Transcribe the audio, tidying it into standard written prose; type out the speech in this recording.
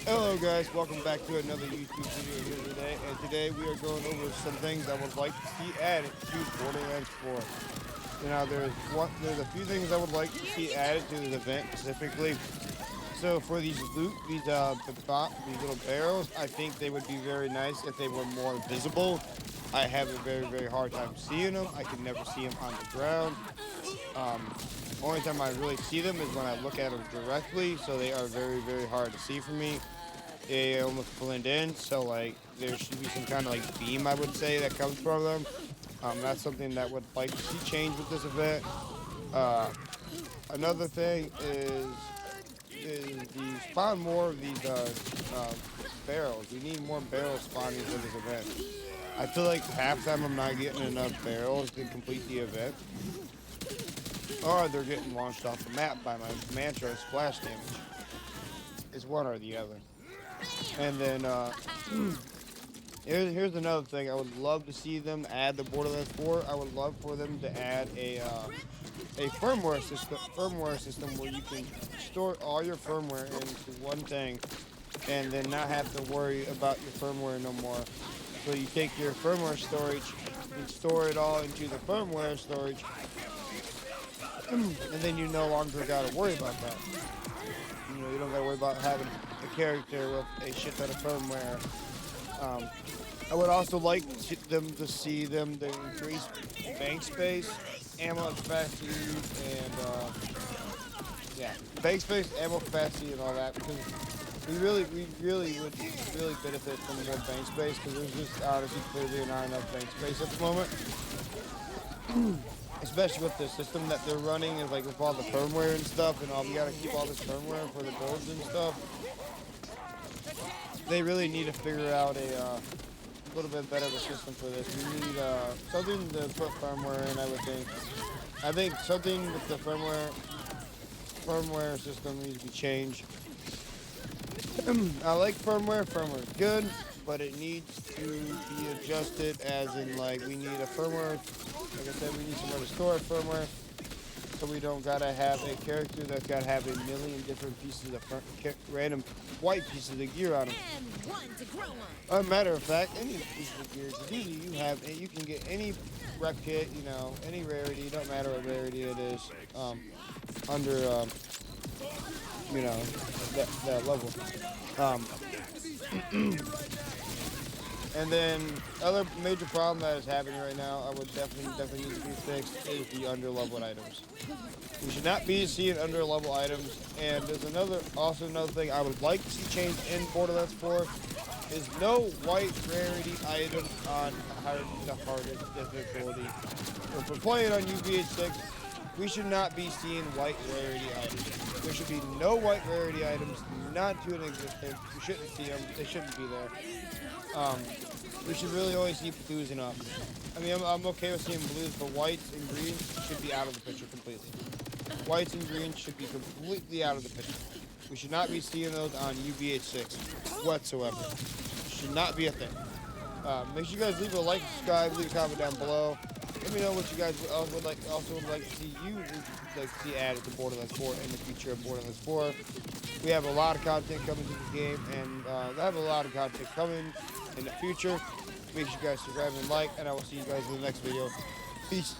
Hello guys, welcome back to another YouTube video here today, and today we are going over some things I would like to see added to Borderlands 4. There's a few things I would like to see added to this event specifically. So for these these little barrels, I think they would be very nice if they were more visible. I have a very hard time seeing them. I can never see them on the ground. Only time I really see them is when I look at them directly, so they are very hard to see for me. They almost blend in, so like there should be some kind of like beam, I would say, that comes from them. That's something that would like to see change with this event. Another thing is the spawn more of these barrels. We need more barrels spawning for this event. I feel like half the time I'm not getting enough barrels to complete the event, or they're getting launched off the map by my mantra splash damage. It's one or the other. And then here's another thing. I would love to see them add the Borderlands 4. I would love for them to add a firmware system where you can store all your firmware into one thing, and then not have to worry about your firmware no more. So you take your firmware storage and store it all into the firmware storage, and then you no longer got to worry about that. You don't got to worry about having a character with a shit ton of firmware. I would also like them to see them to increase bank space, ammo capacity, and bank space, ammo capacity, and all that, because we really would benefit from more bank space, because there's just honestly clearly not enough bank space at the moment. Especially with the system that they're running, is like with all the firmware and stuff, and all we gotta keep all this firmware for the builds and stuff. They really need to figure out a little bit better of a system for this. We need something to put firmware in, I would think. I think something with the firmware system needs to be changed. I like firmware. Firmware is good, but it needs to be adjusted, as in, like, we need a firmware. Like I said, we need somewhere to store our firmware, so we don't gotta have a character that's gotta have a million different pieces of random white pieces of gear on them. A matter of fact, any pieces of gear, you can get any rep kit, any rarity, don't matter what rarity it is, under that level. And then other major problem that is happening right now, I would definitely need to be fixed, is the underleveled items. We should not be seeing underlevel items. And there's another thing I would like to see changed in Borderlands 4 is no white rarity items on the hardest difficulty. If we're playing on UVH6, we should not be seeing white rarity items. There should be no white rarity items, not to an existence. We shouldn't see them. They shouldn't be there. We should really only see blues and up. I mean, I'm okay with seeing blues, but whites and greens should be out of the picture completely. Whites and greens should be completely out of the picture. We should not be seeing those on UVH6 whatsoever. Should not be a thing. Make sure you guys leave a like, subscribe, leave a comment down below. Let me know what you guys would like to see added to Borderlands 4 in the future of Borderlands 4. We have a lot of content coming to this game, and I have a lot of content coming in the future. Make sure you guys subscribe and like, and I will see you guys in the next video. Peace.